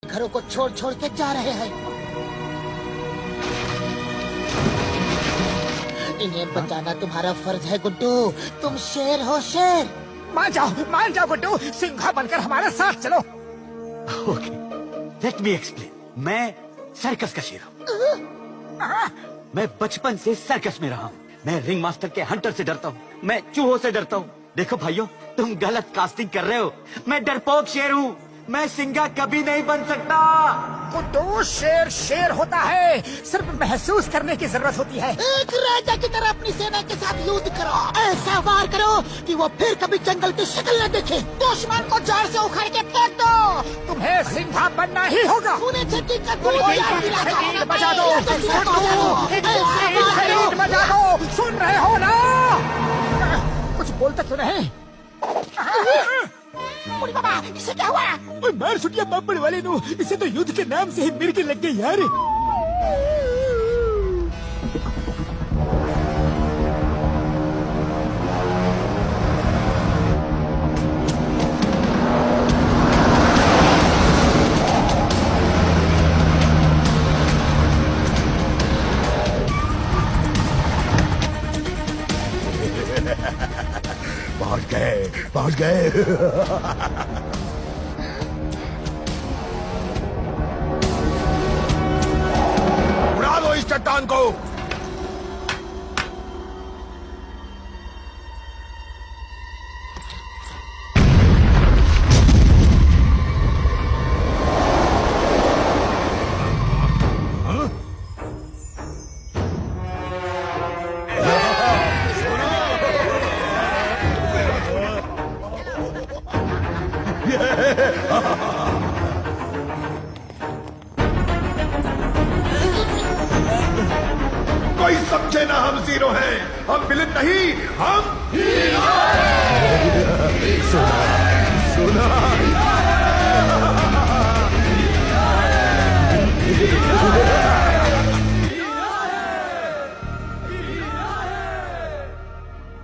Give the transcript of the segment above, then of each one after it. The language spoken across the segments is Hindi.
घरों को छोड़ छोड़ के जा रहे हैं। इन्हें बचाना तुम्हारा फर्ज है गुड्डू। तुम शेर हो, शेर। मान जाओ गुड्डू, सिंघा बनकर हमारे साथ चलो। Okay, let me explain. मैं सर्कस का शेर हूँ। मैं बचपन से सर्कस में रहा हूँ। मैं रिंग मास्टर के हंटर से डरता हूँ। मैं चूहों से डरता हूँ। देखो भाइयों, तुम गलत कास्टिंग कर रहे हो। मैं डरपोक शेर हूँ। मैं सिंघा कभी नहीं बन सकता। गुड्डू, शेर शेर होता है, सिर्फ महसूस करने की जरूरत होती है। एक राजा की तरह अपनी सेना के साथ युद्ध करो। ऐसा वार करो कि वो फिर कभी जंगल की शक्ल न देखे। दुश्मन को जड़ से उखाड़ के फेंक दो। तुम्हें सिंघा बनना ही होगा। उन्हें छठी का शरीर बजा दो, शरीर बजा दो। सुन रहे हो ना? कुछ बोलते क्यों नहीं? बाबा, इसे क्या हुआ? ओए मार सुटिया बब्बड़ वाले नु, इसे तो युद्ध के नाम से ही मिर्गी लग गई यार। पहुंच गए। उड़ा दो इस चट्टान को। कोई समझे ना, हम जीरो हैं। हम विलेन नहीं, हम हीरो। सुना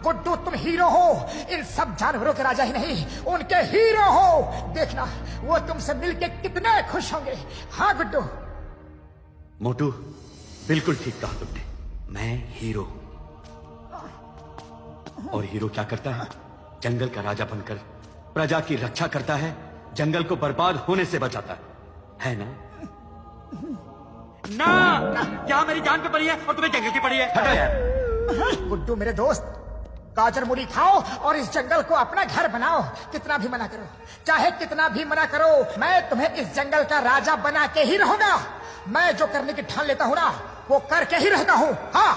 गुड्डू, तुम हीरो हो। इन सब जानवरों के राजा ही नहीं, उनके हीरो हो। देखना, वो तुमसे मिलके कितने खुश होंगे। हाँ गुड्डू। मोटू, बिल्कुल ठीक कहा तुमने। मैं हीरो। और हीरो क्या करता है? जंगल का राजा बनकर प्रजा की रक्षा करता है, जंगल को बर्बाद होने से बचाता है ना? ना, क्या मेरी जान पे पड़ी है और तुम्हें जंगल की पड़ी है? हटो यार। गुड्डू मेरे दोस्त, गाजर मूली खाओ और इस जंगल को अपना घर बनाओ। कितना भी मना करो, चाहे कितना भी मना करो, मैं तुम्हें इस जंगल का राजा बना के ही रहूंगा। मैं जो करने की ठान लेता हूँ ना, वो करके ही रहता हूँ। हाँ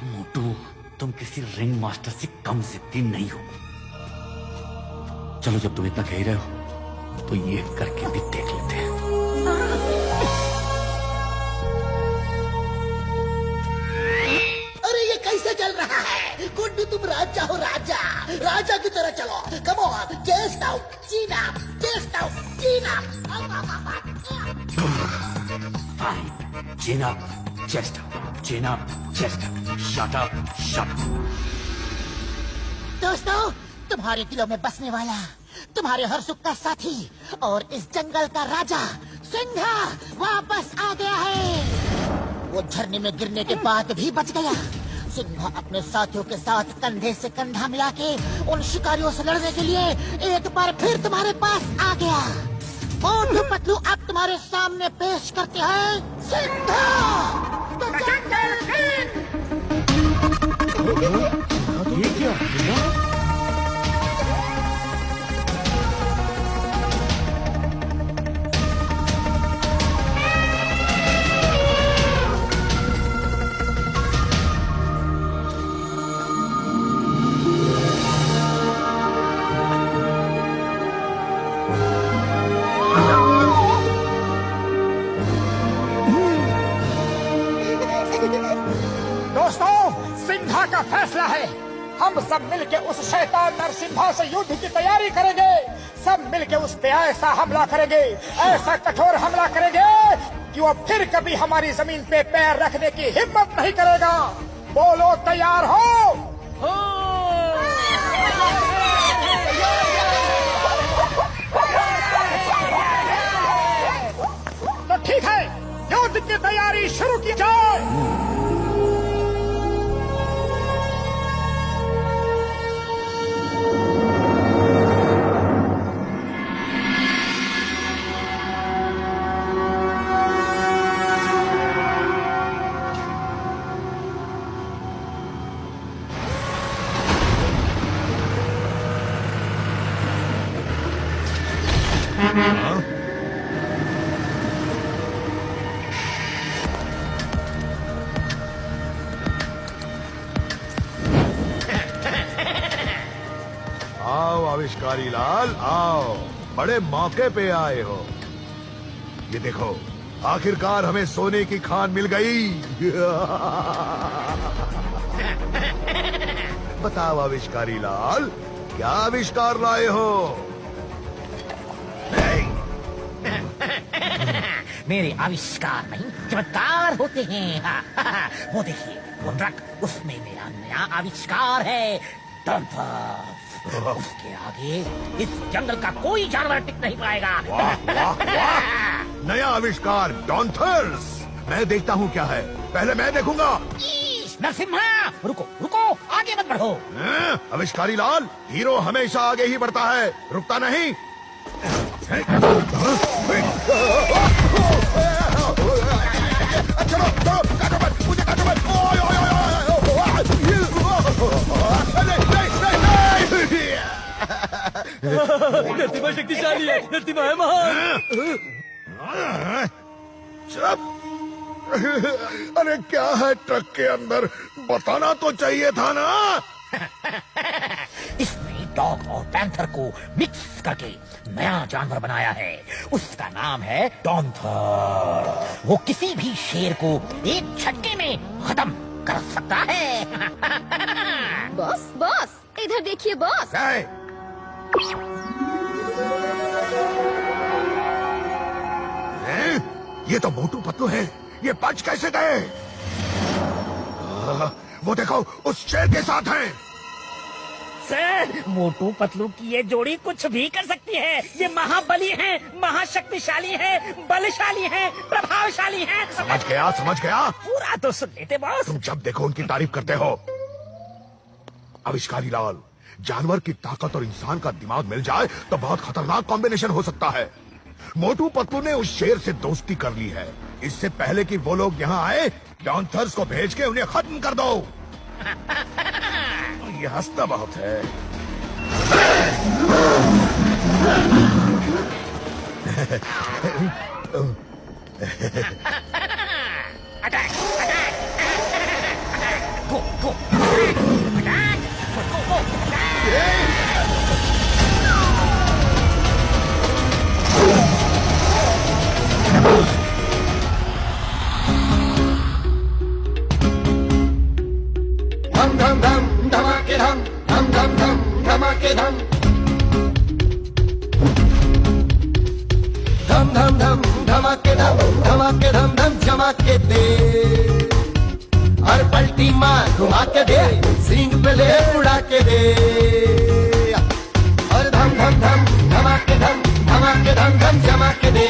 मोटू, तुम किसी रिंग मास्टर से कम जिद्दी नहीं हो। चलो, जब तुम इतना कह रहे हो तो ये करके भी देख लेते हैं। अरे ये कैसे चल रहा है? गुड्डू, तुम राजा हो, राजा। राजा की तरह चलो। कम ऑन, चेस्ट आउट, चीन अप, चेस्ट आउट, चीन up. Fine. Chin up, chest up. Chin up, chest up. Shut up, shut up. दोस्तों, तुम्हारे दिलों में बसने वाला, तुम्हारे हर सुख का साथी और इस जंगल का राजा सिंघा वापस आ गया है। वो झरने में गिरने के बाद भी बच गया। सिंघा अपने साथियों के साथ कंधे से कंधा मिला के उन शिकारियों से लड़ने के लिए एक बार फिर तुम्हारे पास आ गया। मोटू पतलू अब तुम्हारे सामने पेश करते हैं सिंघा द जंगल किंग। ये क्या? दोस्तों, सिंघा का फैसला है। हम सब मिलके उस शैतान नरसिम्हा से युद्ध की तैयारी करेंगे। सब मिलके उस पे ऐसा हमला करेंगे, ऐसा कठोर हमला करेंगे कि वो फिर कभी हमारी जमीन पे पैर रखने की हिम्मत नहीं करेगा। बोलो, तैयार हो? तैयारी शुरू की जाए। आओ आविष्कारी लाल, आओ, बड़े मौके पे आए हो। ये देखो, आखिरकार हमें सोने की खान मिल गई। बताओ आविष्कारी लाल, क्या आविष्कार लाए हो? मेरे आविष्कार नहीं, चमत्कार होते हैं। वो देखिए, वो ट्रक, उसमें मेरा नया आविष्कार है, डॉल्फिन। उसके आगे इस जंगल का कोई जानवर टिक नहीं पाएगा। वाह वाह वाह, नया आविष्कार डॉन्थर्स। मैं देखता हूँ क्या है, पहले मैं देखूंगा। नरसिम्हा, रुको रुको, आगे मत बढ़ो। आविष्कारी लाल, हीरो हमेशा आगे ही बढ़ता है, रुकता नहीं। चलो चलो, काटो मत, मुझे काटो मत। नरसिम्हा शक्तिशाली है, नरसिम्हा है महान। चुप। अरे क्या है ट्रक के अंदर, बताना तो चाहिए था ना। इसने डॉग और पैंथर को मिक्स करके नया जानवर बनाया है। उसका नाम है डॉन्थर। वो किसी भी शेर को एक झटके में खत्म कर सकता है। बॉस बॉस, इधर देखिए बॉस। ये तो मोटू पतलू है, ये बच कैसे गए? वो देखो, उस शेर के साथ हैं। सर, मोटू पतलू की ये जोड़ी कुछ भी कर सकती है। ये महाबली हैं, महाशक्तिशाली हैं, बलशाली हैं, प्रभावशाली हैं। समझ गया समझ गया। पूरा तो सुन लेते बॉस। तुम जब देखो उनकी तारीफ करते हो। आविष्कारी लाल, जानवर की ताकत और इंसान का दिमाग मिल जाए तो बहुत खतरनाक कॉम्बिनेशन हो सकता है। मोटू पतलू ने उस शेर से दोस्ती कर ली है। इससे पहले कि वो लोग यहाँ आए, डॉन्थर्स को भेज के उन्हें खत्म कर दो। ये हंसता बहुत है। अटैक अटैक, गो गो, अटैक, गो गो, अटैक। धम धम धम धमाके धम, धम धम धम धमाके धम, धम धम धम धमाके धम, धमाके धम धम धमाके दे। हर पलटी मार घुमा के दे, सींग पे ले उड़ा के दे। और धम धम धम धमाके धम, धमाके धम धम जमा के दे।